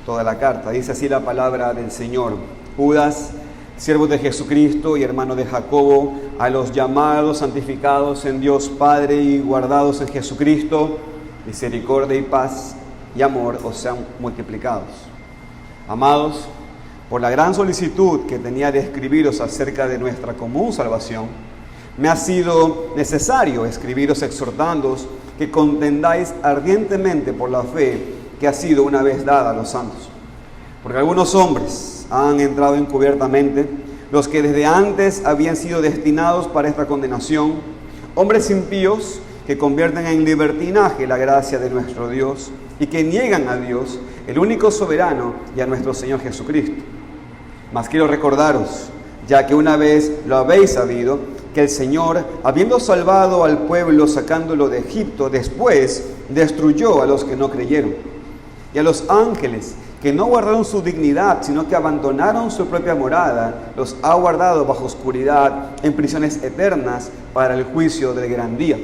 toda la carta. Dice así la palabra del Señor. Judas, siervo de Jesucristo y hermano de Jacobo, a los llamados, santificados en Dios Padre y guardados en Jesucristo, misericordia y paz y amor os sean multiplicados. Amados, por la gran solicitud que tenía de escribiros acerca de nuestra común salvación, me ha sido necesario escribiros exhortándoos que contendáis ardientemente por la fe que ha sido una vez dada a los santos. Porque algunos hombres han entrado encubiertamente, los que desde antes habían sido destinados para esta condenación, hombres impíos que convierten en libertinaje la gracia de nuestro Dios y que niegan a Dios, el único soberano, y a nuestro Señor Jesucristo. Mas quiero recordaros, ya que una vez lo habéis sabido, que el Señor, habiendo salvado al pueblo sacándolo de Egipto, después destruyó a los que no creyeron. Y a los ángeles que no guardaron su dignidad, sino que abandonaron su propia morada, los ha guardado bajo oscuridad en prisiones eternas para el juicio del gran día,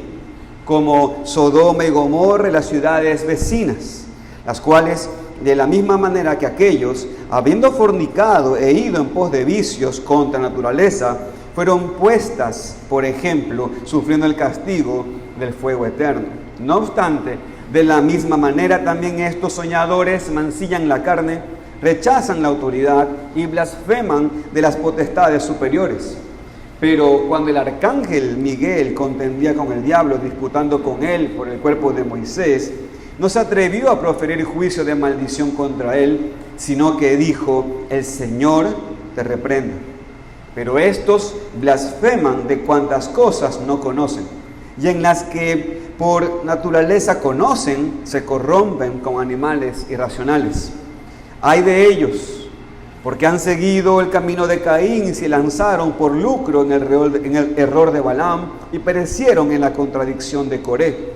como Sodoma y Gomorra y las ciudades vecinas, las cuales, de la misma manera que aquellos, habiendo fornicado e ido en pos de vicios contra naturaleza, fueron puestas, por ejemplo, sufriendo el castigo del fuego eterno. No obstante, de la misma manera también estos soñadores mancillan la carne, rechazan la autoridad y blasfeman de las potestades superiores. Pero cuando el arcángel Miguel contendía con el diablo, disputando con él por el cuerpo de Moisés, no se atrevió a proferir juicio de maldición contra él, sino que dijo: el Señor te reprenda. Pero estos blasfeman de cuantas cosas no conocen, y en las que por naturaleza conocen, se corrompen como animales irracionales. Ay de ellos, porque han seguido el camino de Caín y se lanzaron por lucro en el error de Balaam y perecieron en la contradicción de Coré.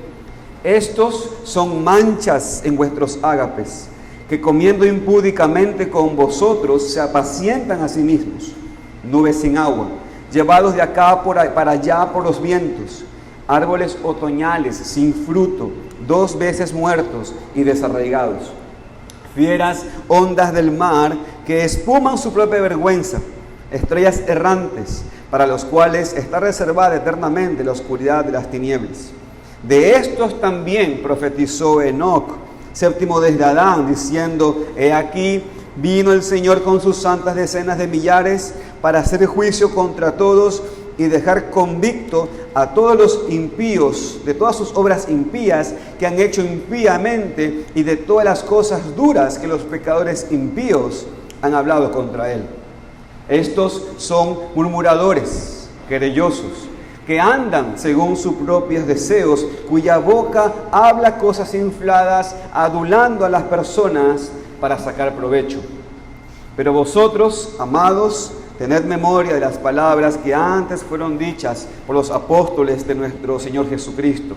Estos son manchas en vuestros ágapes, que comiendo impúdicamente con vosotros se apacientan a sí mismos, nubes sin agua, llevados de acá para allá por los vientos, árboles otoñales sin fruto, 2 veces muertos y desarraigados, fieras ondas del mar que espuman su propia vergüenza, estrellas errantes, para los cuales está reservada eternamente la oscuridad de las tinieblas. De estos también profetizó Enoc, séptimo desde Adán, diciendo: he aquí, vino el Señor con sus santas decenas de millares para hacer juicio contra todos y dejar convicto a todos los impíos, de todas sus obras impías que han hecho impíamente y de todas las cosas duras que los pecadores impíos han hablado contra él. Estos son murmuradores, querellosos, que andan según sus propios deseos, cuya boca habla cosas infladas, adulando a las personas para sacar provecho. Pero vosotros, amados, tened memoria de las palabras que antes fueron dichas por los apóstoles de nuestro Señor Jesucristo,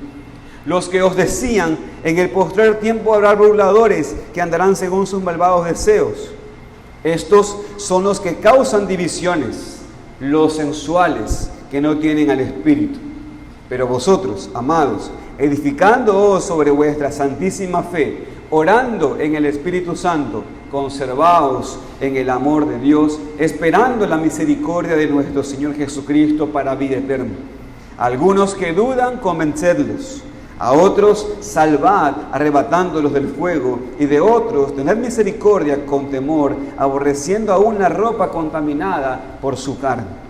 los que os decían: en el postrer tiempo habrá burladores que andarán según sus malvados deseos. Estos son los que causan divisiones, los sensuales, que no tienen al Espíritu. Pero vosotros, amados, edificándoos sobre vuestra santísima fe, orando en el Espíritu Santo, conservaos en el amor de Dios, esperando la misericordia de nuestro Señor Jesucristo para vida eterna. A algunos que dudan, convencedlos; a otros salvad, arrebatándolos del fuego; y de otros tened misericordia con temor, aborreciendo aún la ropa contaminada por su carne.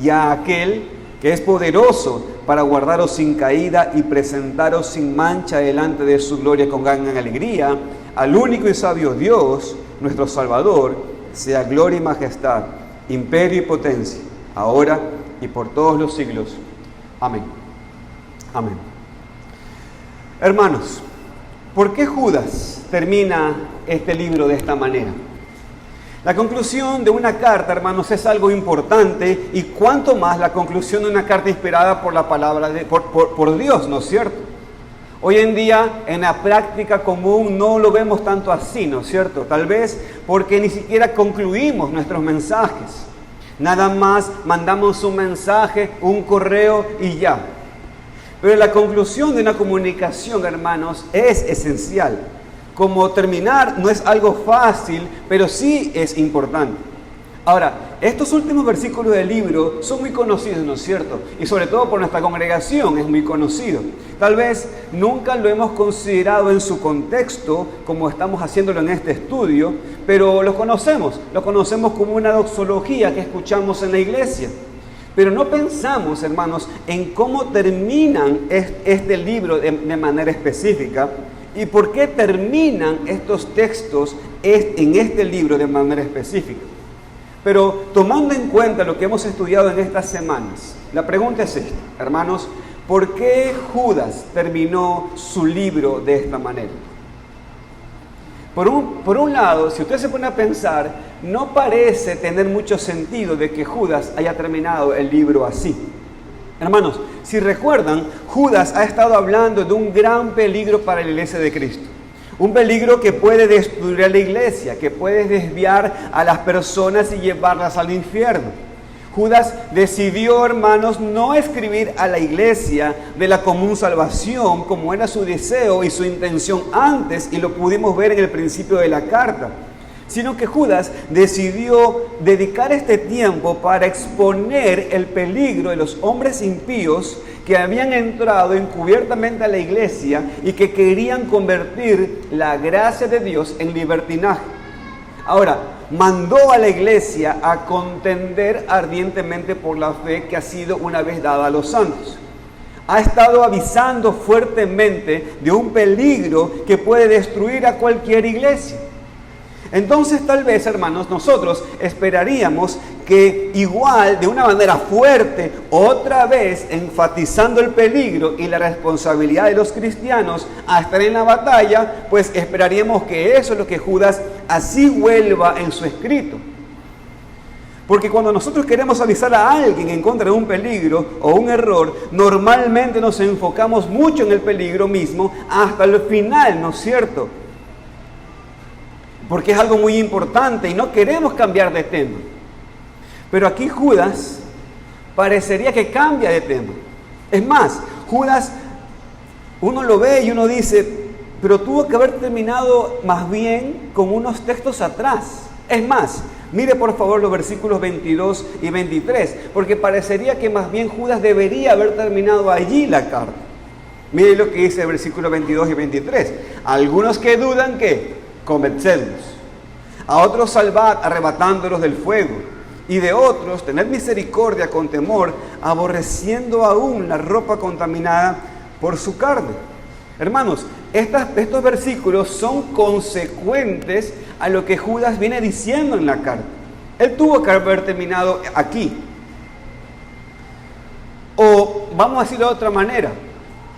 Y a aquel que es poderoso para guardaros sin caída y presentaros sin mancha delante de su gloria con gran alegría, al único y sabio Dios, nuestro Salvador, sea gloria y majestad, imperio y potencia, ahora y por todos los siglos. Amén. Amén. Hermanos, ¿por qué Judas termina este libro de esta manera? La conclusión de una carta, hermanos, es algo importante, y cuanto más la conclusión de una carta inspirada por la palabra por Dios, ¿no es cierto? Hoy en día, en la práctica común, no lo vemos tanto así, ¿no es cierto? Tal vez porque ni siquiera concluimos nuestros mensajes. Nada más mandamos un mensaje, un correo y ya. Pero la conclusión de una comunicación, hermanos, es esencial. como terminar no es algo fácil, pero sí es importante. Ahora, estos últimos versículos del libro son muy conocidos, ¿no es cierto? Y sobre todo por nuestra congregación es muy conocido. Tal vez nunca lo hemos considerado en su contexto, como estamos haciéndolo en este estudio, pero lo conocemos como una doxología que escuchamos en la iglesia. Pero no pensamos, hermanos, en cómo terminan este libro de manera específica y por qué terminan estos textos en este libro de manera específica. Pero tomando en cuenta lo que hemos estudiado en estas semanas, la pregunta es esta, hermanos, ¿por qué Judas terminó su libro de esta manera? Por un lado, si usted se pone a pensar, no parece tener mucho sentido de que Judas haya terminado el libro así. Hermanos, si recuerdan, Judas ha estado hablando de un gran peligro para la iglesia de Cristo. Un peligro que puede destruir a la iglesia, que puede desviar a las personas y llevarlas al infierno. Judas decidió, hermanos, no escribir a la iglesia de la común salvación como era su deseo y su intención antes, y lo pudimos ver en el principio de la carta, sino que Judas decidió dedicar este tiempo para exponer el peligro de los hombres impíos que habían entrado encubiertamente a la iglesia y que querían convertir la gracia de Dios en libertinaje. Ahora, mandó a la iglesia a contender ardientemente por la fe que ha sido una vez dada a los santos. Ha estado avisando fuertemente de un peligro que puede destruir a cualquier iglesia. Entonces, tal vez, hermanos, nosotros esperaríamos que igual, de una manera fuerte, otra vez enfatizando el peligro y la responsabilidad de los cristianos a estar en la batalla, pues esperaríamos que eso es lo que Judas así vuelva en su escrito. Porque cuando nosotros queremos avisar a alguien en contra de un peligro o un error, normalmente nos enfocamos mucho en el peligro mismo hasta el final, ¿no es cierto? Porque es algo muy importante y no queremos cambiar de tema. Pero aquí Judas parecería que cambia de tema. Es más, Judas, uno lo ve y uno dice, pero tuvo que haber terminado más bien con unos textos atrás. Es más, mire por favor los versículos 22 y 23, porque parecería que más bien Judas debería haber terminado allí la carta. Mire lo que dice el versículo 22 y 23. Algunos que dudan, ¿qué? Convencedlos. A otros salvad, arrebatándolos del fuego. Y de otros, tened misericordia con temor, aborreciendo aún la ropa contaminada por su carne. Hermanos, estos versículos son consecuentes a lo que Judas viene diciendo en la carta. Él tuvo que haber terminado aquí. O vamos a decirlo de otra manera.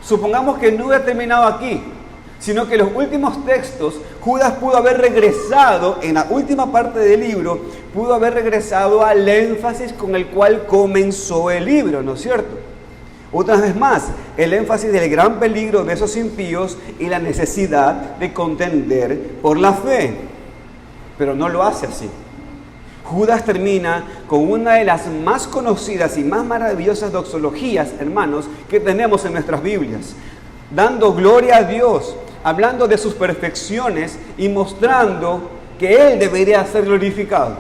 Supongamos que no hubiera terminado aquí, sino que los últimos textos, Judas pudo haber regresado, en la última parte del libro, pudo haber regresado al énfasis con el cual comenzó el libro, ¿no es cierto? Otra vez más, el énfasis del gran peligro de esos impíos y la necesidad de contender por la fe. Pero no lo hace así. Judas termina con una de las más conocidas y más maravillosas doxologías, hermanos, que tenemos en nuestras Biblias, dando gloria a Dios, hablando de sus perfecciones y mostrando que Él debería ser glorificado.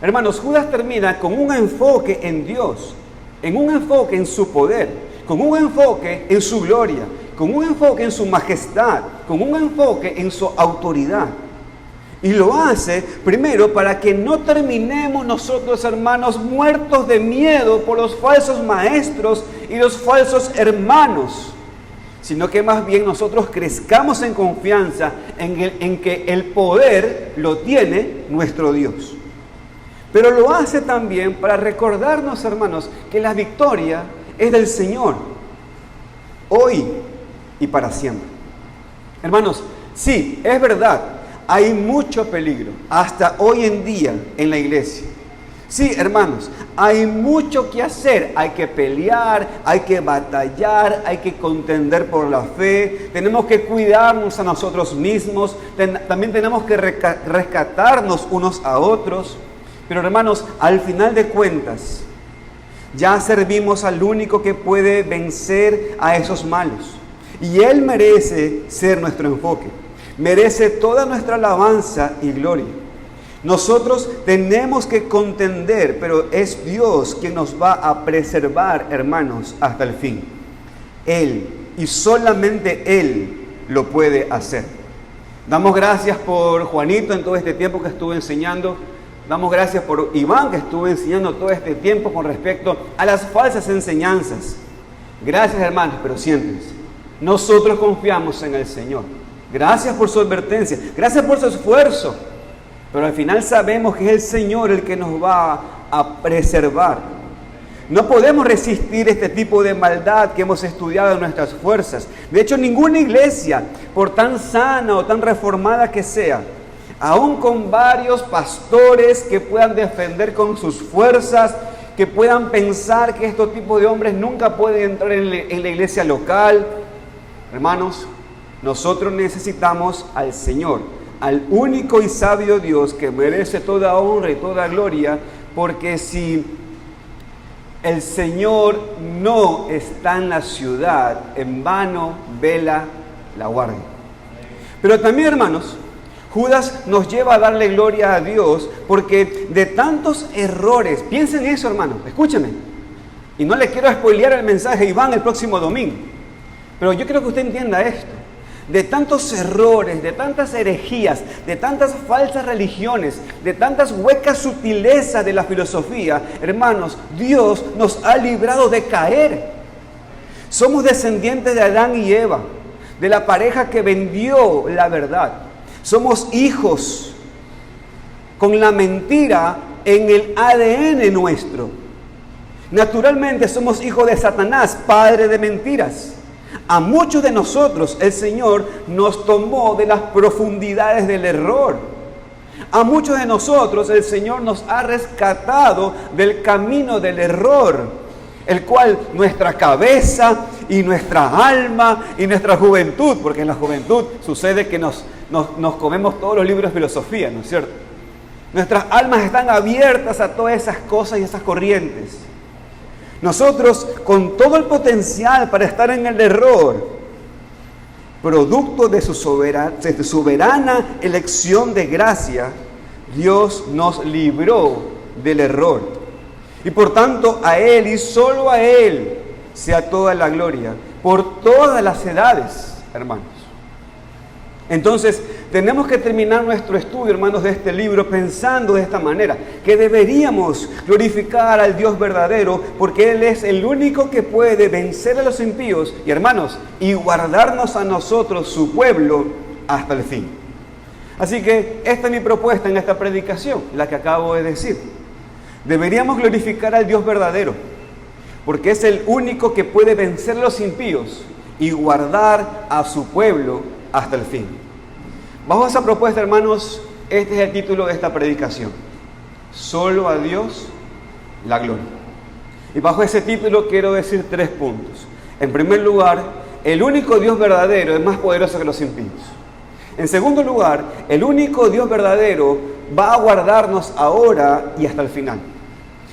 Hermanos, Judas termina con un enfoque en Dios, en un enfoque en su poder, con un enfoque en su gloria, con un enfoque en su majestad, con un enfoque en su autoridad. Y lo hace primero para que no terminemos nosotros, hermanos, muertos de miedo por los falsos maestros y los falsos hermanos, sino que más bien nosotros crezcamos en confianza en que el poder lo tiene nuestro Dios. Pero lo hace también para recordarnos, hermanos, que la victoria es del Señor, hoy y para siempre. Hermanos, sí, es verdad, hay mucho peligro hasta hoy en día en la iglesia. Sí, hermanos, hay mucho que hacer, hay que pelear, hay que batallar, hay que contender por la fe, tenemos que cuidarnos a nosotros mismos, también tenemos que rescatarnos unos a otros. Pero hermanos, al final de cuentas, ya servimos al único que puede vencer a esos malos. Y Él merece ser nuestro enfoque. merece toda nuestra alabanza y gloria. Nosotros tenemos que contender, pero es Dios quien nos va a preservar, hermanos, hasta el fin. Él, y solamente Él, lo puede hacer. Damos gracias por Juanito en todo este tiempo que estuvo enseñando. Damos gracias por Iván que estuvo enseñando todo este tiempo con respecto a las falsas enseñanzas. Gracias, hermanos, pero siéntense. Nosotros confiamos en el Señor. Gracias por su advertencia, gracias por su esfuerzo. Pero al final sabemos que es el Señor el que nos va a preservar. No podemos resistir este tipo de maldad que hemos estudiado en nuestras fuerzas. De hecho, ninguna iglesia, por tan sana o tan reformada que sea, aún con varios pastores que puedan defender con sus fuerzas, que puedan pensar que estos tipos de hombres nunca pueden entrar en la iglesia local. Hermanos, nosotros necesitamos al Señor, al único y sabio Dios que merece toda honra y toda gloria, porque si el Señor no está en la ciudad, en vano vela la guardia. Pero también, hermanos, Judas nos lleva a darle gloria a Dios porque de tantos errores, piensen eso, hermanos, escúchenme, y no le quiero spoilear el mensaje a Iván el próximo domingo, pero yo quiero que usted entienda esto. De tantos errores, de tantas herejías, de tantas falsas religiones, de tantas huecas sutilezas de la filosofía, hermanos, Dios nos ha librado de caer. Somos descendientes de Adán y Eva, de la pareja que vendió la verdad. Somos hijos con la mentira en el ADN nuestro. Naturalmente somos hijos de Satanás, padre de mentiras. A muchos de nosotros el Señor nos tomó de las profundidades del error. A muchos de nosotros el Señor nos ha rescatado del camino del error, el cual nuestra cabeza y nuestra alma y nuestra juventud, porque en la juventud sucede que nos comemos todos los libros de filosofía, ¿no es cierto? Nuestras almas están abiertas a todas esas cosas y esas corrientes. Nosotros, con todo el potencial para estar en el error, producto de su soberana elección de gracia, Dios nos libró del error. Y por tanto, a Él y solo a Él sea toda la gloria, por todas las edades, hermanos. Entonces, tenemos que terminar nuestro estudio, hermanos, de este libro pensando de esta manera, que deberíamos glorificar al Dios verdadero, porque Él es el único que puede vencer a los impíos, y hermanos, y guardarnos a nosotros, su pueblo, hasta el fin. Así que esta es mi propuesta en esta predicación, la que acabo de decir. Deberíamos glorificar al Dios verdadero, porque es el único que puede vencer a los impíos y guardar a su pueblo hasta el fin. Bajo esa propuesta, hermanos, este es el título de esta predicación: solo a Dios la gloria. Y bajo ese título quiero decir 3 puntos. En primer lugar, el único Dios verdadero es más poderoso que los impíos. En segundo lugar, el único Dios verdadero va a guardarnos ahora y hasta el final.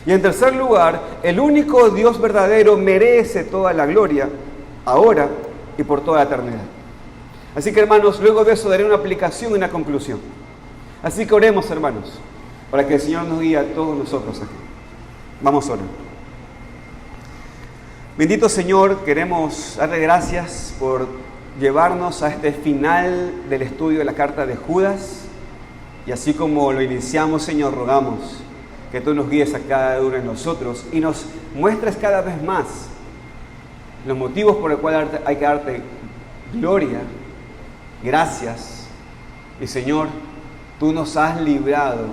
Y en tercer lugar, el único Dios verdadero merece toda la gloria ahora y por toda la eternidad. Así que, hermanos, luego de eso daré una aplicación y una conclusión. Así que oremos, hermanos, para que el Señor nos guíe a todos nosotros aquí. Vamos a orar. Bendito Señor, queremos darle gracias por llevarnos a este final del estudio de la carta de Judas. Y así como lo iniciamos, Señor, rogamos que tú nos guíes a cada uno de nosotros y nos muestres cada vez más los motivos por los cuales hay que darte gloria, gracias. Y Señor, tú nos has librado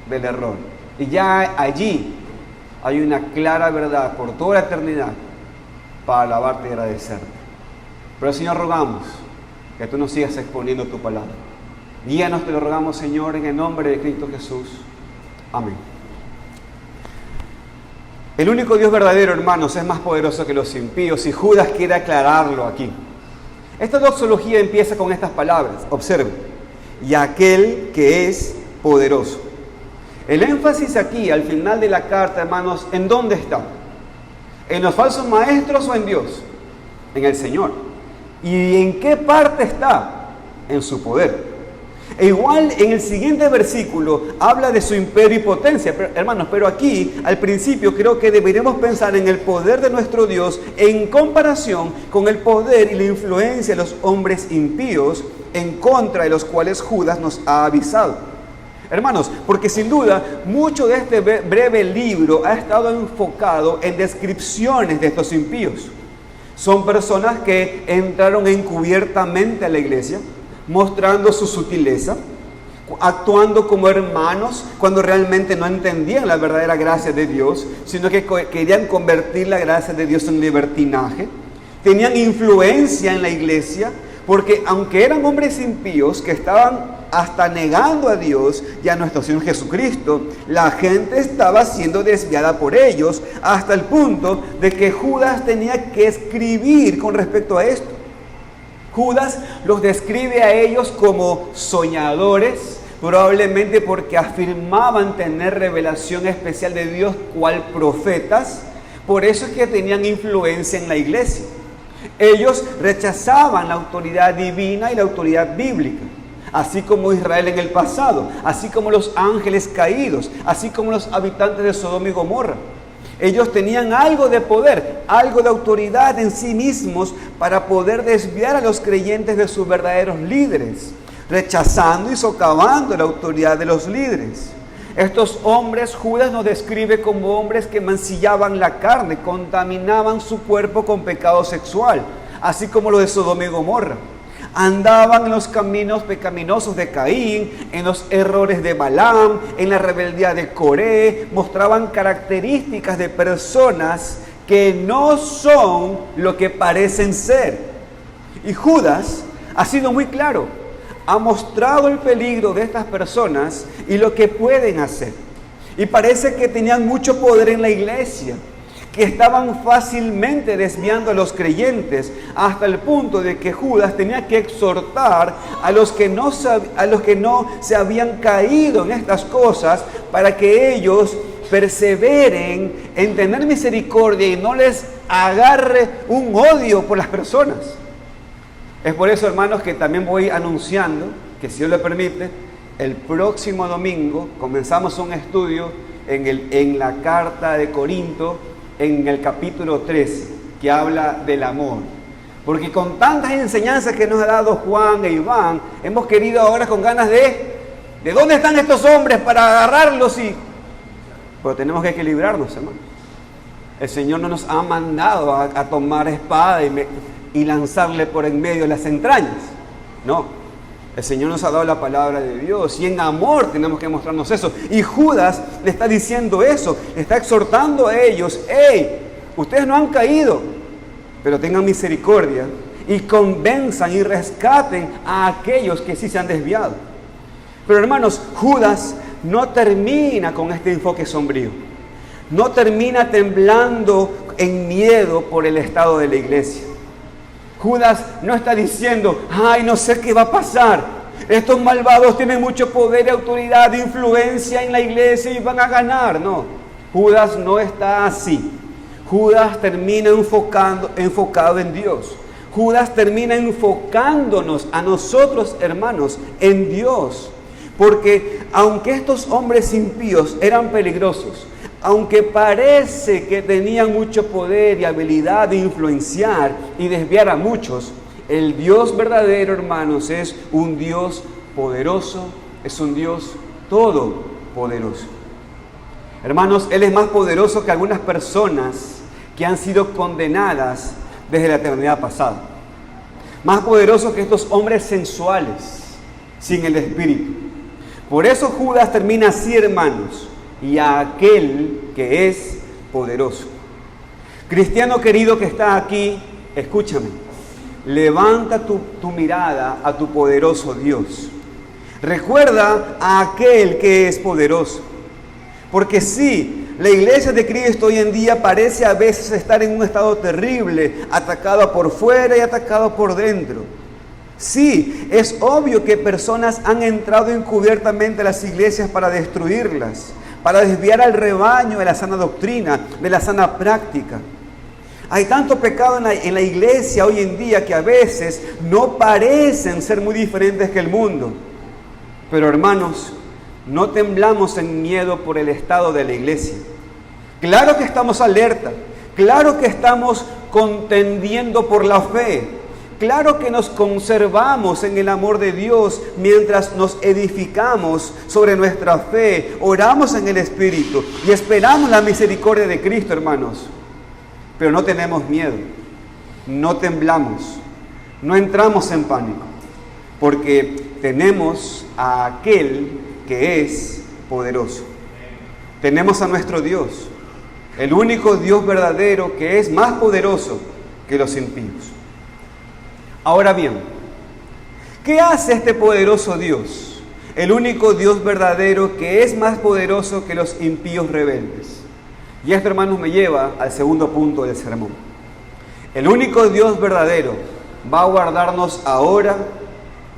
del error. Y ya allí hay una clara verdad por toda la eternidad para alabarte y agradecerte. Pero Señor, rogamos que tú nos sigas exponiendo tu palabra. Guíanos, te lo rogamos, Señor, en el nombre de Cristo Jesús. Amén. El único Dios verdadero, hermanos, es más poderoso que los impíos, y Judas quiere aclararlo aquí. Esta doxología empieza con estas palabras. Observen: y aquel que es poderoso. El énfasis aquí, al final de la carta, hermanos, ¿en dónde está? ¿En los falsos maestros o en Dios? En el Señor. ¿Y en qué parte está? en su poder. E igual en el siguiente versículo habla de su imperio y potencia. Hermanos, pero aquí al principio creo que deberíamos pensar en el poder de nuestro Dios en comparación con el poder y la influencia de los hombres impíos en contra de los cuales Judas nos ha avisado. Hermanos, porque sin duda mucho de este breve libro ha estado enfocado en descripciones de estos impíos. Son personas que entraron encubiertamente a la iglesia, mostrando su sutileza, actuando como hermanos cuando realmente no entendían la verdadera gracia de Dios, sino que querían convertir la gracia de Dios en libertinaje. Tenían influencia en la iglesia, porque aunque eran hombres impíos que estaban hasta negando a Dios y a nuestro Señor Jesucristo, la gente estaba siendo desviada por ellos, hasta el punto de que Judas tenía que escribir con respecto a esto. Judas los describe a ellos como soñadores, probablemente porque afirmaban tener revelación especial de Dios cual profetas. Por eso es que tenían influencia en la iglesia. Ellos rechazaban la autoridad divina y la autoridad bíblica, así como Israel en el pasado, así como los ángeles caídos, así como los habitantes de Sodoma y Gomorra. Ellos tenían algo de poder, algo de autoridad en sí mismos para poder desviar a los creyentes de sus verdaderos líderes, rechazando y socavando la autoridad de los líderes. Estos hombres, Judas nos describe como hombres que mancillaban la carne, contaminaban su cuerpo con pecado sexual, así como lo de Sodoma y Gomorra. Andaban en los caminos pecaminosos de Caín, en los errores de Balaam, en la rebeldía de Coré. Mostraban características de personas que no son lo que parecen ser. Y Judas ha sido muy claro, ha mostrado el peligro de estas personas y lo que pueden hacer. Y parece que tenían mucho poder en la iglesia, que estaban fácilmente desviando a los creyentes, hasta el punto de que Judas tenía que exhortar a los que no se habían caído en estas cosas, para que ellos perseveren en tener misericordia y no les agarre un odio por las personas. Es por eso, hermanos, que también voy anunciando que, si Dios lo permite, el próximo domingo comenzamos un estudio en la carta de Corinto, en el capítulo 13, que habla del amor. Porque con tantas enseñanzas que nos ha dado Juan e Iván, hemos querido ahora con ganas ¿de dónde están estos hombres para agarrarlos? Pero tenemos que equilibrarnos, hermano. El Señor no nos ha mandado a tomar espada y lanzarle por en medio de las entrañas. No, el Señor nos ha dado la palabra de Dios y en amor tenemos que mostrarnos eso. Y Judas le está diciendo eso, le está exhortando a ellos: hey, ustedes no han caído, pero tengan misericordia y convenzan y rescaten a aquellos que sí se han desviado. Pero, hermanos, Judas no termina con este enfoque sombrío, no termina temblando en miedo por el estado de la iglesia. Judas no está diciendo: ay, no sé qué va a pasar, estos malvados tienen mucho poder y autoridad, influencia en la iglesia y van a ganar. No, Judas no está así. Judas termina enfocado en Dios. Judas termina enfocándonos a nosotros, hermanos, en Dios. Porque aunque estos hombres impíos eran peligrosos, aunque parece que tenían mucho poder y habilidad de influenciar y desviar a muchos, el Dios verdadero, hermanos, es un Dios poderoso, es un Dios todopoderoso. Hermanos, Él es más poderoso que algunas personas que han sido condenadas desde la eternidad pasada. Más poderoso que estos hombres sensuales, sin el Espíritu. Por eso Judas termina así, hermanos: y a aquel que es poderoso. Cristiano querido que está aquí, escúchame. Levanta tu mirada a tu poderoso Dios. Recuerda a aquel que es poderoso. Porque sí, la iglesia de Cristo hoy en día parece a veces estar en un estado terrible, atacada por fuera y atacada por dentro. Sí, es obvio que personas han entrado encubiertamente a las iglesias para destruirlas, para desviar al rebaño de la sana doctrina, de la sana práctica. Hay tanto pecado en la iglesia hoy en día que a veces no parecen ser muy diferentes que el mundo. Pero hermanos, no temblamos en miedo por el estado de la iglesia. Claro que estamos alerta, claro que estamos contendiendo por la fe, claro que nos conservamos en el amor de Dios mientras nos edificamos sobre nuestra fe, oramos en el Espíritu y esperamos la misericordia de Cristo, hermanos. Pero no tenemos miedo, no temblamos, no entramos en pánico, porque tenemos a aquel que es poderoso. Tenemos a nuestro Dios, el único Dios verdadero que es más poderoso que los impíos. Ahora bien, ¿qué hace este poderoso Dios? El único Dios verdadero que es más poderoso que los impíos rebeldes. Y esto, hermanos, me lleva al segundo punto del sermón. El único Dios verdadero va a guardarnos ahora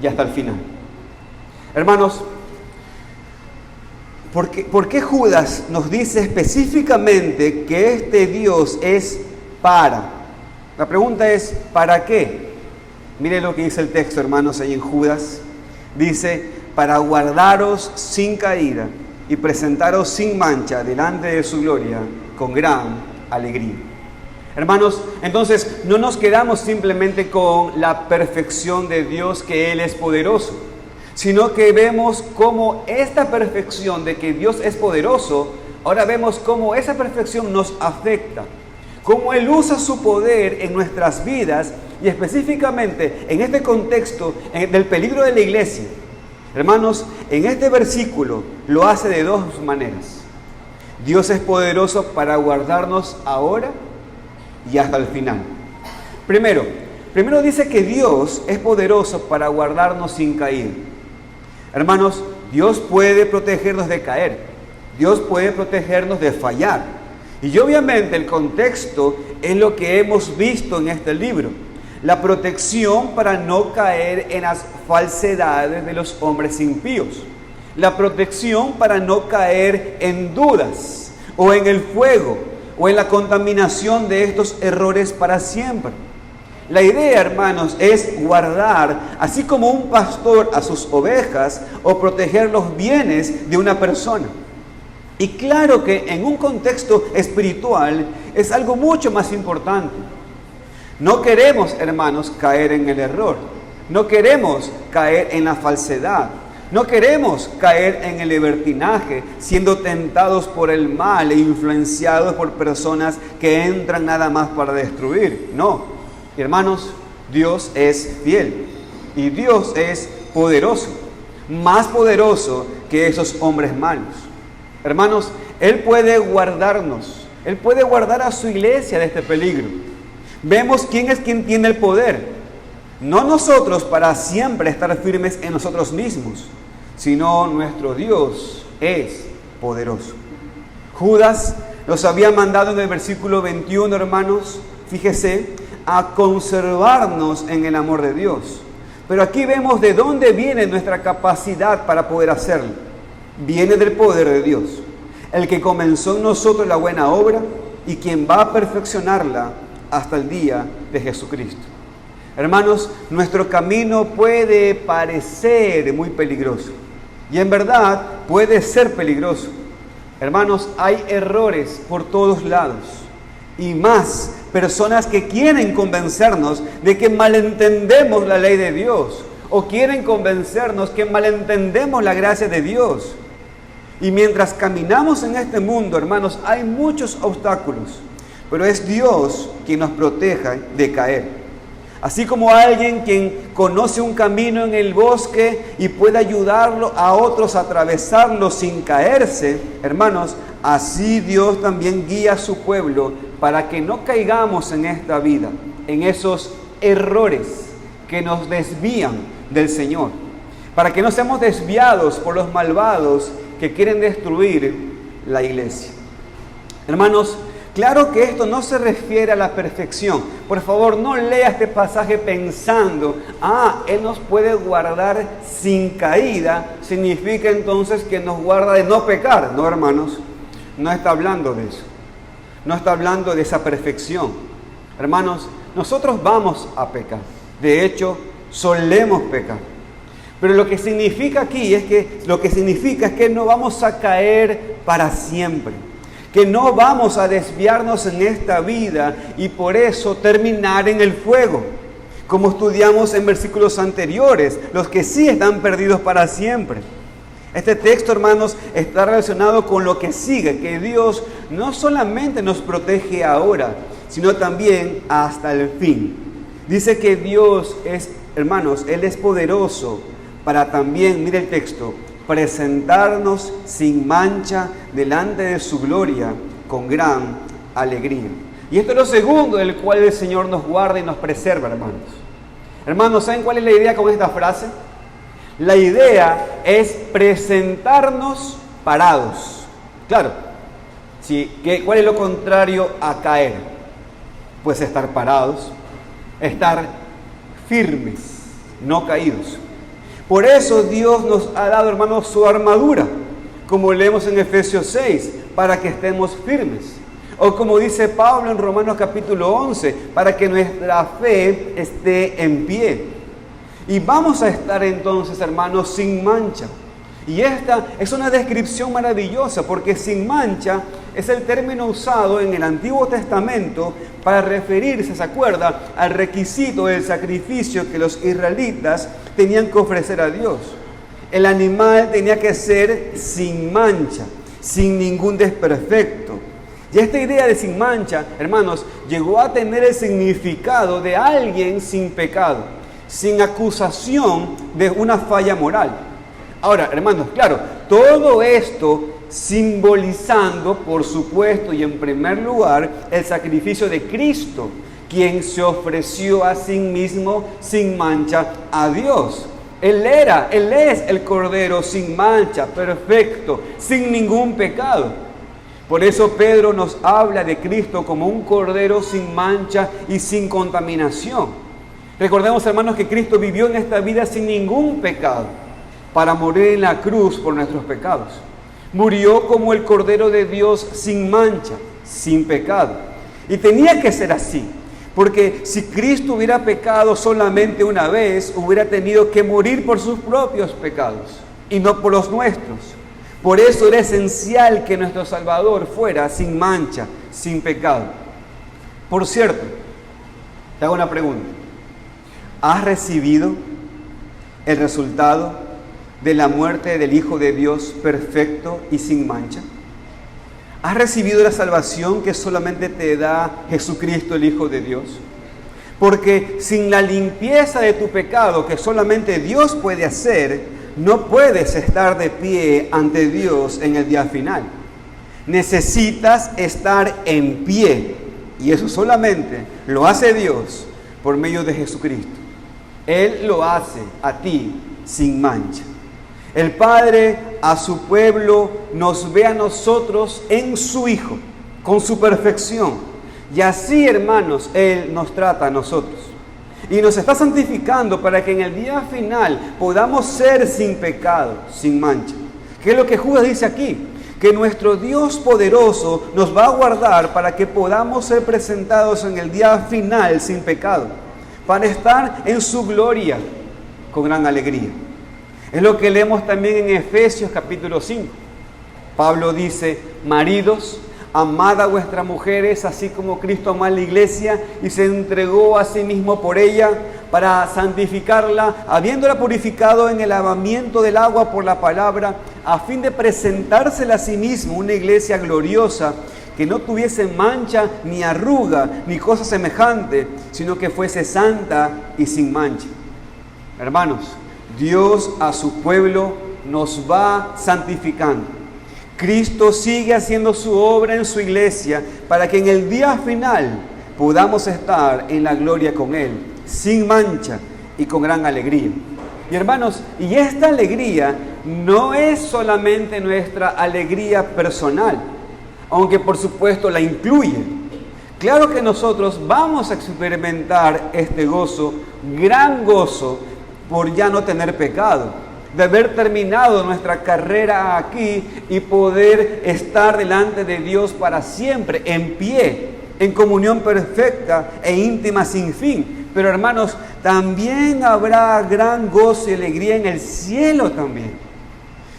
y hasta el final. Hermanos, ¿por qué Judas nos dice específicamente que este Dios es para? La pregunta es, ¿para qué? Mire lo que dice el texto, hermanos, ahí en Judas. Dice, para guardaros sin caída y presentaros sin mancha delante de su gloria con gran alegría. Hermanos, entonces no nos quedamos simplemente con la perfección de Dios, que Él es poderoso, sino que vemos cómo esta perfección de que Dios es poderoso, ahora vemos cómo esa perfección nos afecta, cómo Él usa su poder en nuestras vidas y específicamente en este contexto del peligro de la iglesia. Hermanos, en este versículo lo hace de dos maneras. Dios es poderoso para guardarnos ahora y hasta el final. Primero dice que Dios es poderoso para guardarnos sin caer. Hermanos, Dios puede protegernos de caer. Dios puede protegernos de fallar. Y obviamente el contexto es lo que hemos visto en este libro. La protección para no caer en las falsedades de los hombres impíos. La protección para no caer en dudas o en el fuego o en la contaminación de estos errores para siempre. La idea, hermanos, es guardar, así como un pastor a sus ovejas, o proteger los bienes de una persona. Y claro que en un contexto espiritual es algo mucho más importante. No queremos, hermanos, caer en el error. No queremos caer en la falsedad. No queremos caer en el libertinaje, siendo tentados por el mal e influenciados por personas que entran nada más para destruir. No, hermanos, Dios es fiel y Dios es poderoso, más poderoso que esos hombres malos. Hermanos, Él puede guardarnos, Él puede guardar a su iglesia de este peligro. Vemos quién es quien tiene el poder. No nosotros para siempre estar firmes en nosotros mismos, sino nuestro Dios es poderoso. Judas los había mandado en el versículo 21, hermanos, fíjese, a conservarnos en el amor de Dios. Pero aquí vemos de dónde viene nuestra capacidad para poder hacerlo. Viene del poder de Dios, el que comenzó en nosotros la buena obra y quien va a perfeccionarla hasta el día de Jesucristo. Hermanos, nuestro camino puede parecer muy peligroso y en verdad puede ser peligroso. Hermanos, hay errores por todos lados y más personas que quieren convencernos de que malentendemos la ley de Dios o quieren convencernos que malentendemos la gracia de Dios. Y mientras caminamos en este mundo, hermanos, hay muchos obstáculos, pero es Dios quien nos proteja de caer. Así como alguien quien conoce un camino en el bosque y puede ayudarlo a otros a atravesarlo sin caerse, hermanos, así Dios también guía a su pueblo para que no caigamos en esta vida, en esos errores que nos desvían del Señor, para que no seamos desviados por los malvados que quieren destruir la iglesia. Hermanos, claro que esto no se refiere a la perfección. Por favor, no lea este pasaje pensando, Él nos puede guardar sin caída, significa entonces que nos guarda de no pecar. No, hermanos, no está hablando de eso. No está hablando de esa perfección. Hermanos, nosotros vamos a pecar. De hecho, solemos pecar. Pero lo que significa aquí es que no vamos a caer para siempre. Que no vamos a desviarnos en esta vida y por eso terminar en el fuego. Como estudiamos en versículos anteriores, los que sí están perdidos para siempre. Este texto, hermanos, está relacionado con lo que sigue, que Dios no solamente nos protege ahora, sino también hasta el fin. Dice que Dios es, hermanos, Él es poderoso para también, mire el texto, presentarnos sin mancha delante de su gloria con gran alegría. Y esto es lo segundo del cual el Señor nos guarda y nos preserva, hermanos. Hermanos, ¿saben cuál es la idea con esta frase? La idea es presentarnos parados. Claro, ¿sí? ¿Cuál es lo contrario a caer? Pues estar parados, estar firmes, no caídos. Por eso Dios nos ha dado, hermanos, su armadura, como leemos en Efesios 6, para que estemos firmes. O como dice Pablo en Romanos capítulo 11, para que nuestra fe esté en pie. Y vamos a estar entonces, hermanos, sin mancha. Y esta es una descripción maravillosa, porque sin mancha es el término usado en el Antiguo Testamento para referirse, ¿se acuerda?, al requisito del sacrificio que los israelitas tenían que ofrecer a Dios. El animal tenía que ser sin mancha, sin ningún desperfecto. Y esta idea de sin mancha, hermanos, llegó a tener el significado de alguien sin pecado, sin acusación de una falla moral. Ahora, hermanos, claro, todo esto simbolizando, por supuesto, y en primer lugar, el sacrificio de Cristo, quien se ofreció a sí mismo sin mancha a Dios. Él es el Cordero sin mancha, perfecto, sin ningún pecado. Por eso Pedro nos habla de Cristo como un Cordero sin mancha y sin contaminación. Recordemos, hermanos, que Cristo vivió en esta vida sin ningún pecado para morir en la cruz por nuestros pecados. Murió como el Cordero de Dios sin mancha, sin pecado. Y tenía que ser así, porque si Cristo hubiera pecado solamente una vez, hubiera tenido que morir por sus propios pecados y no por los nuestros. Por eso era esencial que nuestro Salvador fuera sin mancha, sin pecado. Por cierto, te hago una pregunta. ¿Has recibido el resultado de la muerte del Hijo de Dios perfecto y sin mancha? ¿Has recibido la salvación que solamente te da Jesucristo, el Hijo de Dios? Porque sin la limpieza de tu pecado que solamente Dios puede hacer, no puedes estar de pie ante Dios en el día final. Necesitas estar en pie, y eso solamente lo hace Dios por medio de Jesucristo. Él lo hace a ti sin mancha. El Padre a su pueblo nos ve a nosotros en su Hijo, con su perfección. Y así, hermanos, Él nos trata a nosotros. Y nos está santificando para que en el día final podamos ser sin pecado, sin mancha. ¿Qué es lo que Judas dice aquí? Que nuestro Dios poderoso nos va a guardar para que podamos ser presentados en el día final sin pecado, para estar en su gloria con gran alegría. Es lo que leemos también en Efesios capítulo 5. Pablo dice: maridos, amad a vuestras mujeres, así como Cristo amó a la iglesia y se entregó a sí mismo por ella, para santificarla, habiéndola purificado en el lavamiento del agua por la palabra, a fin de presentársela a sí mismo una iglesia gloriosa, que no tuviese mancha, ni arruga, ni cosa semejante, sino que fuese santa y sin mancha. Hermanos, Dios a su pueblo nos va santificando. Cristo sigue haciendo su obra en su iglesia para que en el día final podamos estar en la gloria con Él, sin mancha y con gran alegría. Y hermanos, y esta alegría no es solamente nuestra alegría personal, aunque por supuesto la incluye. Claro que nosotros vamos a experimentar este gozo, gran gozo, por ya no tener pecado, de haber terminado nuestra carrera aquí y poder estar delante de Dios para siempre, en pie, en comunión perfecta e íntima sin fin. Pero hermanos, también habrá gran gozo y alegría en el cielo también.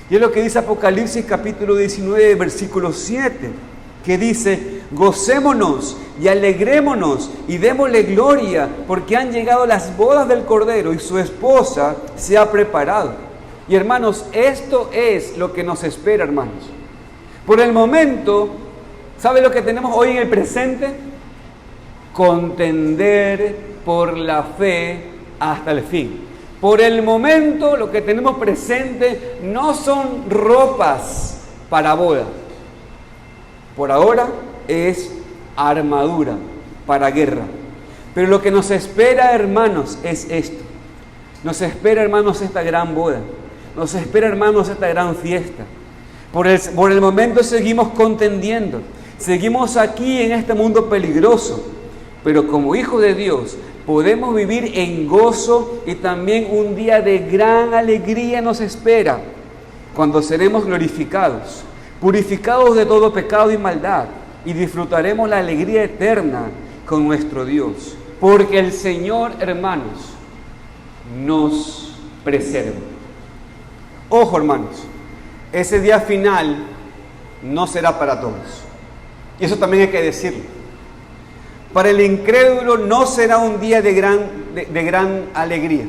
Y es lo que dice Apocalipsis capítulo 19, versículo 7, que dice: gocémonos y alegrémonos y démosle gloria, porque han llegado las bodas del Cordero y su esposa se ha preparado. Y hermanos, esto es lo que nos espera, hermanos. Por el momento, ¿sabe lo que tenemos hoy en el presente? Contender por la fe hasta el fin. Por el momento, lo que tenemos presente no son ropas para boda. Por ahora es armadura para guerra. Pero lo que nos espera, hermanos, es esto. Nos espera, hermanos, esta gran boda. Nos espera, hermanos, esta gran fiesta. Por el momento seguimos contendiendo. Seguimos aquí en este mundo peligroso. Pero como hijos de Dios podemos vivir en gozo, y también un día de gran alegría nos espera cuando seremos glorificados, purificados de todo pecado y maldad, y disfrutaremos la alegría eterna con nuestro Dios. Porque el Señor, hermanos, nos preserva. Ojo, hermanos, ese día final no será para todos. Y eso también hay que decirlo. Para el incrédulo no será un día de gran alegría.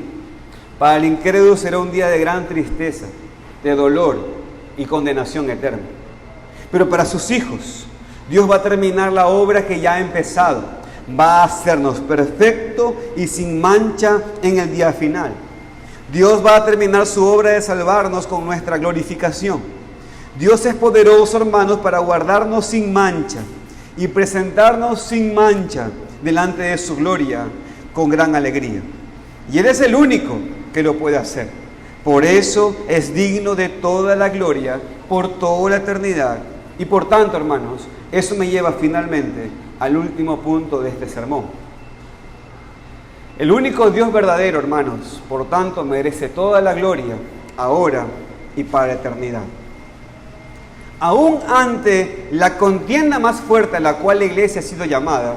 Para el incrédulo será un día de gran tristeza, de dolor y condenación eterna. Pero para sus hijos, Dios va a terminar la obra que ya ha empezado. Va a hacernos perfecto y sin mancha en el día final. Dios va a terminar su obra de salvarnos con nuestra glorificación. Dios es poderoso, hermanos, para guardarnos sin mancha y presentarnos sin mancha delante de su gloria con gran alegría. Y Él es el único que lo puede hacer. Por eso es digno de toda la gloria por toda la eternidad. Y por tanto, hermanos, eso me lleva finalmente al último punto de este sermón. El único Dios verdadero, hermanos, por tanto, merece toda la gloria ahora y para la eternidad. Aún ante la contienda más fuerte a la cual la iglesia ha sido llamada,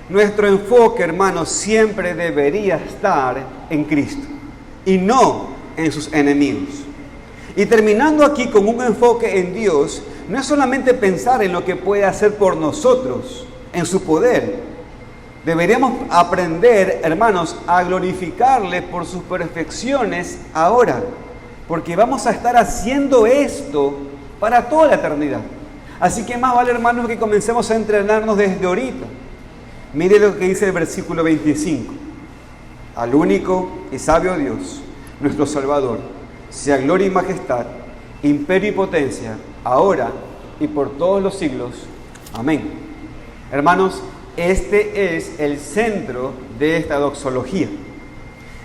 nuestro enfoque, hermanos, siempre debería estar en Cristo y no en sus enemigos. Y terminando aquí con un enfoque en Dios, no es solamente pensar en lo que puede hacer por nosotros, en su poder. Deberíamos aprender, hermanos, a glorificarle por sus perfecciones ahora, porque vamos a estar haciendo esto para toda la eternidad. Así que más vale, hermanos, que comencemos a entrenarnos desde ahorita. Mire lo que dice el versículo 25. Al único y sabio Dios, nuestro Salvador, sea gloria y majestad, imperio y potencia, ahora y por todos los siglos. Amén. Hermanos, este es el centro de esta doxología.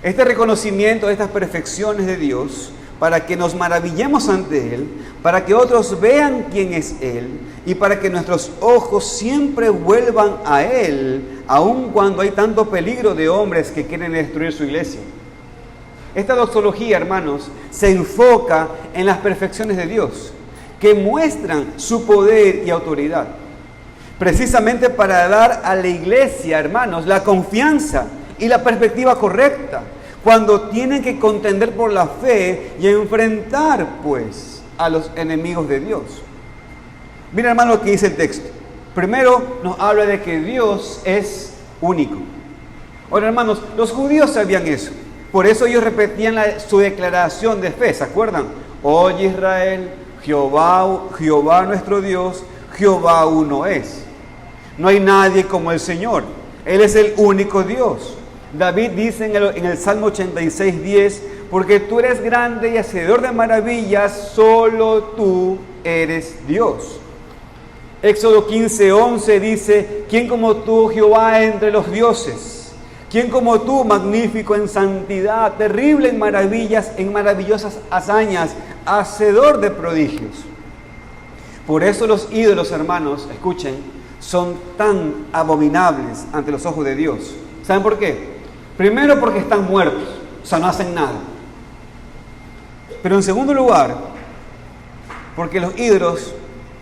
Este reconocimiento de estas perfecciones de Dios, para que nos maravillemos ante Él, para que otros vean quién es Él y para que nuestros ojos siempre vuelvan a Él, aun cuando hay tanto peligro de hombres que quieren destruir su iglesia. Esta doxología, hermanos, se enfoca en las perfecciones de Dios, que muestran su poder y autoridad, precisamente para dar a la iglesia, hermanos, la confianza y la perspectiva correcta, cuando tienen que contender por la fe y enfrentar, pues, a los enemigos de Dios. Mira, hermano, lo que dice el texto. Primero nos habla de que Dios es único. Ahora, hermanos, los judíos sabían eso. Por eso ellos repetían su declaración de fe, ¿se acuerdan? Oye Israel, Jehová nuestro Dios, Jehová uno es. No hay nadie como el Señor. Él es el único Dios. David dice en el Salmo 86:10, porque tú eres grande y hacedor de maravillas, solo tú eres Dios. Éxodo 15:11 dice, ¿quién como tú, Jehová, entre los dioses? ¿Quién como tú, magnífico en santidad, terrible en maravillas, en maravillosas hazañas, hacedor de prodigios? Por eso los ídolos, hermanos, escuchen, son tan abominables ante los ojos de Dios. ¿Saben por qué? Primero, porque están muertos, o sea, no hacen nada. Pero en segundo lugar, porque los ídolos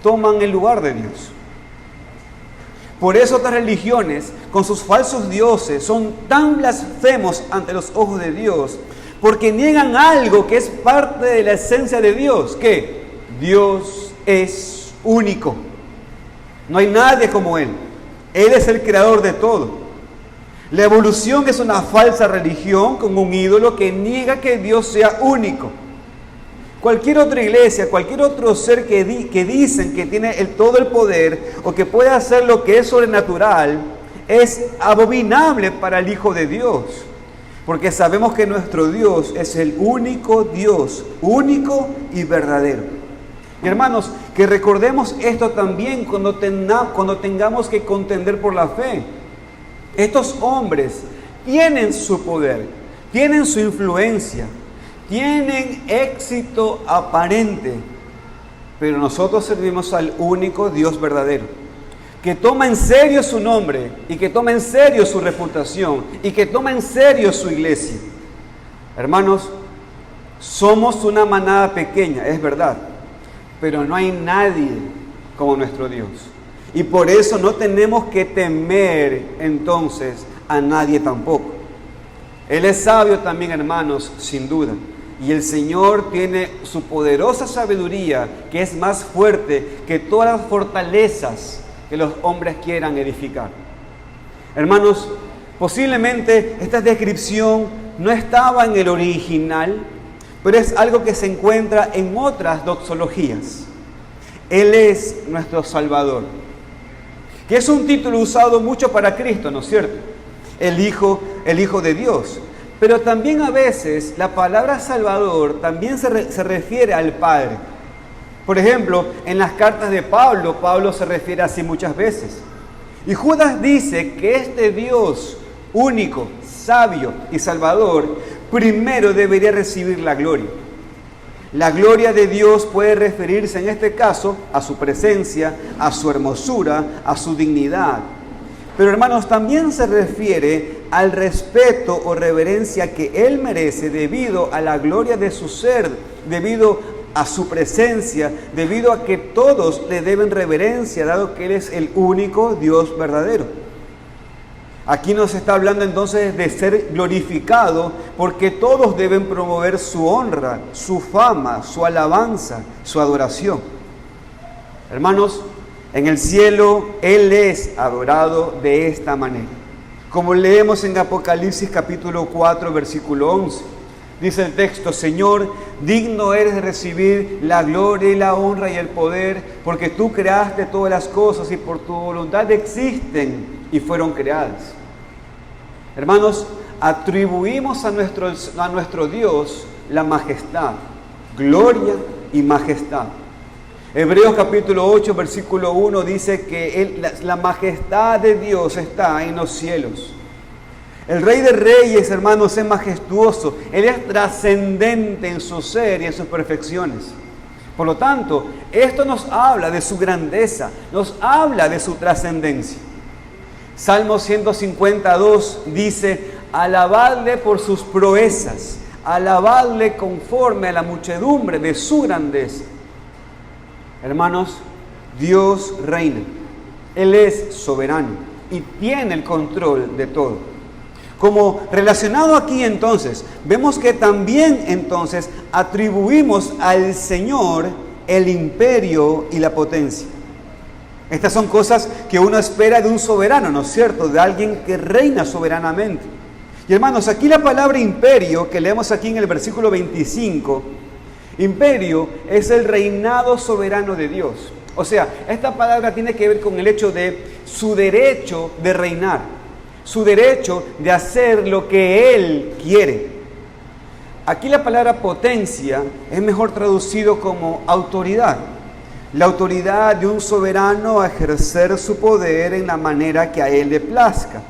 toman el lugar de Dios. Por eso otras religiones, con sus falsos dioses, son tan blasfemos ante los ojos de Dios, porque niegan algo que es parte de la esencia de Dios, que Dios es único. No hay nadie como Él. Él es el creador de todo. La evolución es una falsa religión con un ídolo que niega que Dios sea único. Cualquier otra iglesia, cualquier otro ser que dicen que tiene todo el poder o que puede hacer lo que es sobrenatural, es abominable para el Hijo de Dios. Porque sabemos que nuestro Dios es el único Dios, único y verdadero. Y hermanos, que recordemos esto también cuando tengamos que contender por la fe. Estos hombres tienen su poder, tienen su influencia, tienen éxito aparente, pero nosotros servimos al único Dios verdadero, que toma en serio su nombre y que toma en serio su reputación y que toma en serio su iglesia. Hermanos, somos una manada pequeña, es verdad, pero no hay nadie como nuestro Dios. Y por eso no tenemos que temer entonces a nadie tampoco. Él es sabio también, hermanos, sin duda. Y el Señor tiene su poderosa sabiduría, que es más fuerte que todas las fortalezas que los hombres quieran edificar. Hermanos, posiblemente esta descripción no estaba en el original, pero es algo que se encuentra en otras doxologías. Él es nuestro Salvador, que es un título usado mucho para Cristo, ¿no es cierto? El Hijo de Dios. Pero también a veces la palabra Salvador también se refiere al Padre. Por ejemplo, en las cartas de Pablo se refiere así muchas veces. Y Judas dice que este Dios único, sabio y salvador, primero debería recibir la gloria. La gloria de Dios puede referirse en este caso a su presencia, a su hermosura, a su dignidad. Pero hermanos, también se refiere al respeto o reverencia que Él merece debido a la gloria de su ser, debido a su presencia, debido a que todos le deben reverencia, dado que Él es el único Dios verdadero. Aquí nos está hablando entonces de ser glorificado, porque todos deben promover su honra, su fama, su alabanza, su adoración. Hermanos, en el cielo Él es adorado de esta manera. Como leemos en Apocalipsis capítulo 4, versículo 11. Dice el texto: Señor, digno eres de recibir la gloria y la honra y el poder, porque tú creaste todas las cosas y por tu voluntad existen y fueron creadas. Hermanos, atribuimos a nuestro Dios la majestad, gloria y majestad. Hebreos capítulo 8, versículo 1 dice que la majestad de Dios está en los cielos. El Rey de Reyes, hermanos, es majestuoso. Él es trascendente en su ser y en sus perfecciones. Por lo tanto, esto nos habla de su grandeza, nos habla de su trascendencia. Salmo 152 dice: alabadle por sus proezas, alabadle conforme a la muchedumbre de su grandeza. Hermanos, Dios reina. Él es soberano y tiene el control de todo. Como relacionado aquí entonces, vemos que también entonces atribuimos al Señor el imperio y la potencia. Estas son cosas que uno espera de un soberano, ¿no es cierto? De alguien que reina soberanamente. Y hermanos, aquí la palabra imperio, que leemos aquí en el versículo 25, imperio es el reinado soberano de Dios. O sea, esta palabra tiene que ver con el hecho de su derecho de reinar, su derecho de hacer lo que Él quiere. Aquí la palabra potencia es mejor traducido como autoridad. La autoridad de un soberano a ejercer su poder en la manera que a él le plazca.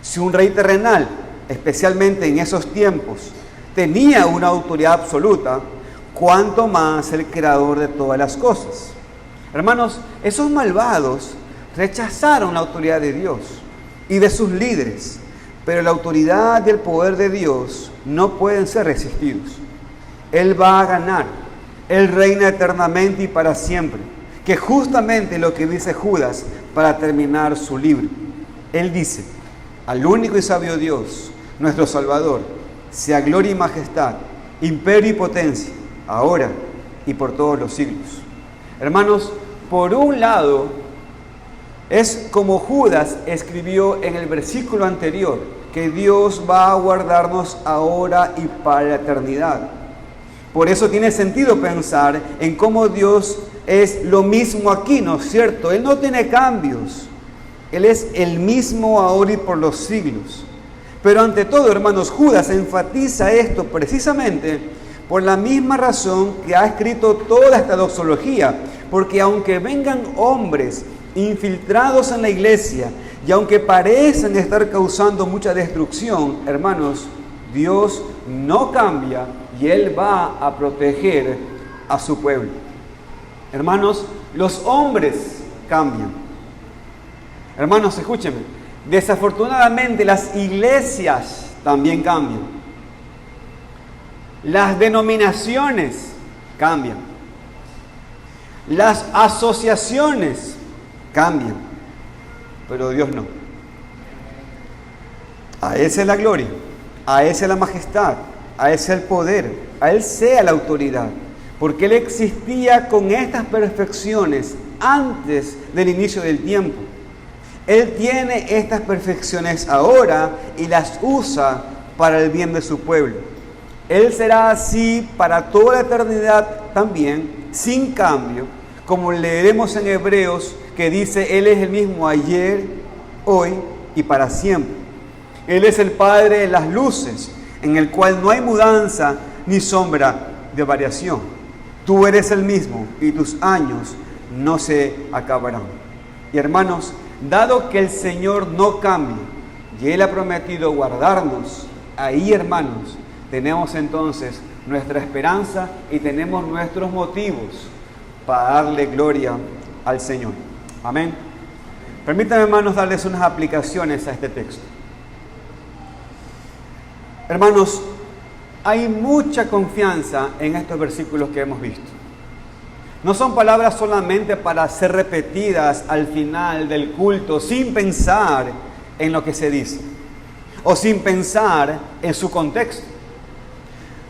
Si un rey terrenal, especialmente en esos tiempos, tenía una autoridad absoluta, cuánto más el creador de todas las cosas. Hermanos, esos malvados rechazaron la autoridad de Dios y de sus líderes, pero la autoridad y el poder de Dios no pueden ser resistidos. Él va a ganar. Él reina eternamente y para siempre. que justamente lo que dice Judas para terminar su libro. Él dice: al único y sabio Dios, nuestro Salvador, sea gloria y majestad, imperio y potencia, ahora y por todos los siglos. Hermanos, por un lado, es como Judas escribió en el versículo anterior, que Dios va a guardarnos ahora y para la eternidad. Por eso tiene sentido pensar en cómo Dios es lo mismo aquí, ¿no es cierto? Él no tiene cambios. Él es el mismo ahora y por los siglos. Pero ante todo, hermanos, Judas enfatiza esto precisamente por la misma razón que ha escrito toda esta doxología. Porque aunque vengan hombres infiltrados en la iglesia y aunque parecen estar causando mucha destrucción, hermanos, Dios no cambia y Él va a proteger a su pueblo. Hermanos, los hombres cambian. Hermanos, escúchenme. Desafortunadamente las iglesias también cambian. Las denominaciones cambian. Las asociaciones cambian. Pero Dios no. A Él sea la gloria, a Él sea la majestad, a Él sea el poder, a Él sea la autoridad. Porque Él existía con estas perfecciones antes del inicio del tiempo. Él tiene estas perfecciones ahora y las usa para el bien de su pueblo. Él será así para toda la eternidad también, sin cambio, como leeremos en Hebreos, que dice: Él es el mismo ayer, hoy y para siempre. Él es el Padre de las luces, en el cual no hay mudanza ni sombra de variación. Tú eres el mismo y tus años no se acabarán. Y hermanos, dado que el Señor no cambia y Él ha prometido guardarnos, ahí, hermanos, tenemos entonces nuestra esperanza y tenemos nuestros motivos para darle gloria al Señor. Amén. Permítanme, hermanos, darles unas aplicaciones a este texto. Hermanos, hay mucha confianza en estos versículos que hemos visto. No son palabras solamente para ser repetidas al final del culto sin pensar en lo que se dice o sin pensar en su contexto.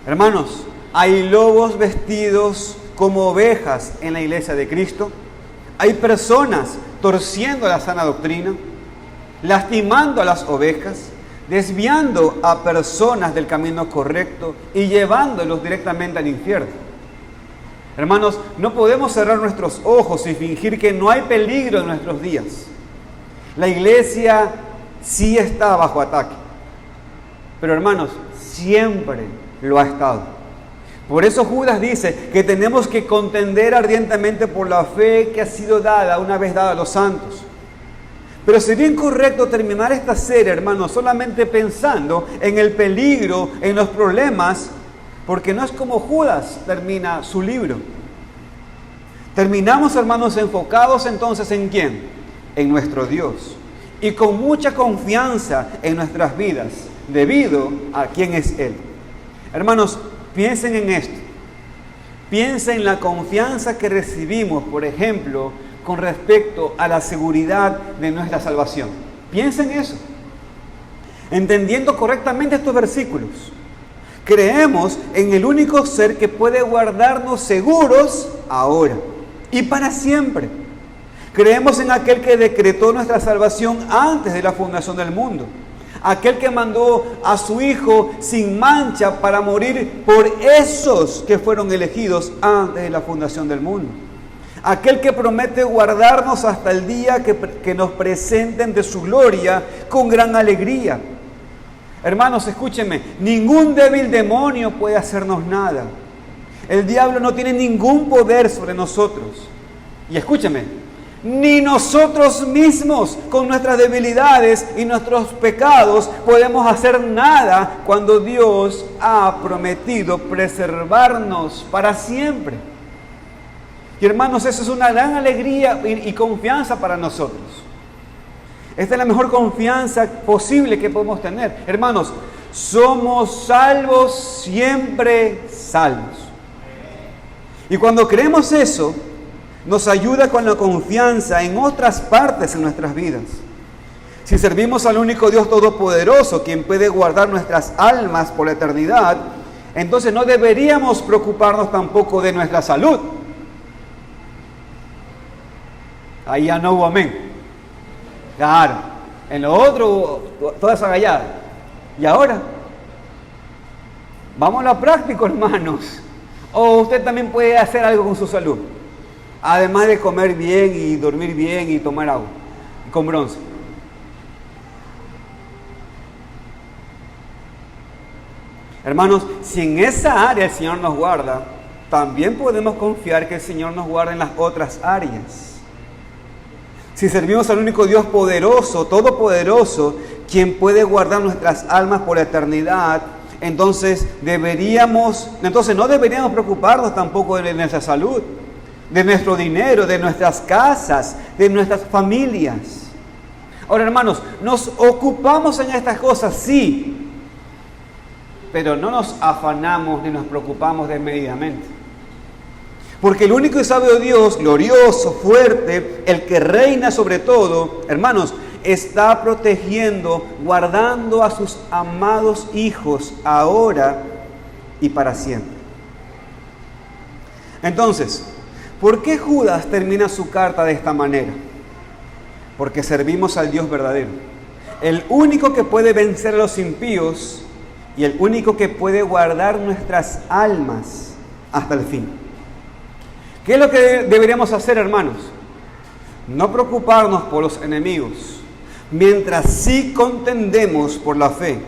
Hermanos, hay lobos vestidos como ovejas en la iglesia de Cristo. Hay personas torciendo la sana doctrina, lastimando a las ovejas, desviando a personas del camino correcto y llevándolos directamente al infierno. Hermanos, no podemos cerrar nuestros ojos y fingir que no hay peligro en nuestros días. La iglesia sí está bajo ataque, pero hermanos, siempre lo ha estado. Por eso Judas dice que tenemos que contender ardientemente por la fe que ha sido dada, una vez dada a los santos. Pero sería incorrecto terminar esta serie, hermanos, solamente pensando en el peligro, en los problemas, porque no es como Judas termina su libro. Terminamos, hermanos, enfocados entonces ¿en quién? En nuestro Dios. Y con mucha confianza en nuestras vidas, debido a quién es Él. Hermanos, piensen en esto. Piensen en la confianza que recibimos, por ejemplo, con respecto a la seguridad de nuestra salvación. Piensen en eso. Entendiendo correctamente estos versículos, creemos en el único ser que puede guardarnos seguros ahora y para siempre. Creemos en aquel que decretó nuestra salvación antes de la fundación del mundo. Aquel que mandó a su Hijo sin mancha para morir por esos que fueron elegidos antes de la fundación del mundo. Aquel que promete guardarnos hasta el día que nos presenten de su gloria con gran alegría. Hermanos, escúchenme, ningún débil demonio puede hacernos nada. El diablo no tiene ningún poder sobre nosotros. Y escúchenme, ni nosotros mismos con nuestras debilidades y nuestros pecados podemos hacer nada cuando Dios ha prometido preservarnos para siempre. Y hermanos, eso es una gran alegría y confianza para nosotros. Esta es la mejor confianza posible que podemos tener. Hermanos, somos salvos, siempre salvos. Y cuando creemos eso, nos ayuda con la confianza en otras partes en nuestras vidas. Si servimos al único Dios todopoderoso, quien puede guardar nuestras almas por la eternidad, entonces no deberíamos preocuparnos tampoco de nuestra salud. Ahí ya no hubo amén. Claro, en lo otro, toda esa gallada. ¿Y ahora? Vamos a lo práctico, hermanos. O usted también puede hacer algo con su salud. Además de comer bien y dormir bien y tomar agua. Y con bronce. Hermanos, si en esa área el Señor nos guarda, también podemos confiar que el Señor nos guarda en las otras áreas. Si servimos al único Dios poderoso, todopoderoso, quien puede guardar nuestras almas por la eternidad, entonces no deberíamos preocuparnos tampoco de nuestra salud, de nuestro dinero, de nuestras casas, de nuestras familias. Ahora, hermanos, nos ocupamos en estas cosas, sí, pero no nos afanamos ni nos preocupamos desmedidamente. Porque el único y sabio Dios, glorioso, fuerte, el que reina sobre todo, hermanos, está protegiendo, guardando a sus amados hijos ahora y para siempre. Entonces, ¿por qué Judas termina su carta de esta manera? Porque servimos al Dios verdadero, el único que puede vencer a los impíos y el único que puede guardar nuestras almas hasta el fin. ¿Qué es lo que deberíamos hacer, hermanos? No preocuparnos por los enemigos, mientras sí contendemos por la fe.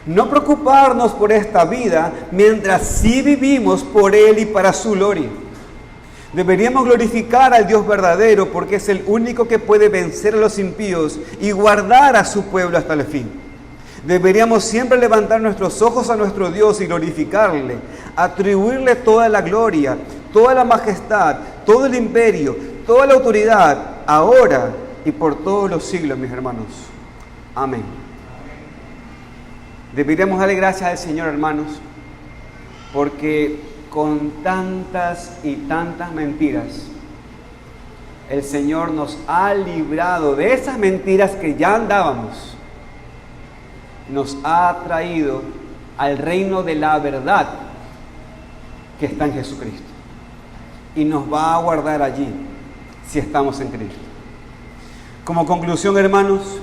No preocuparnos por esta vida, mientras sí vivimos por Él y para su gloria. Deberíamos glorificar al Dios verdadero, porque es el único que puede vencer a los impíos y guardar a su pueblo hasta el fin. Deberíamos siempre levantar nuestros ojos a nuestro Dios y glorificarle, atribuirle toda la gloria, toda la majestad, todo el imperio, toda la autoridad, ahora y por todos los siglos, mis hermanos. Amén. Deberíamos darle gracias al Señor, hermanos, porque con tantas y tantas mentiras, el Señor nos ha librado de esas mentiras que ya andábamos. Nos ha traído al reino de la verdad que está en Jesucristo. Y nos va a guardar allí si estamos en Cristo. Como conclusión, hermanos,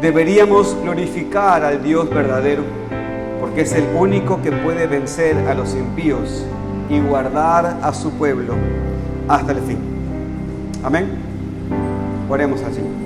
deberíamos glorificar al Dios verdadero, porque es el único que puede vencer a los impíos y guardar a su pueblo hasta el fin. Amén. Oremos al Señor.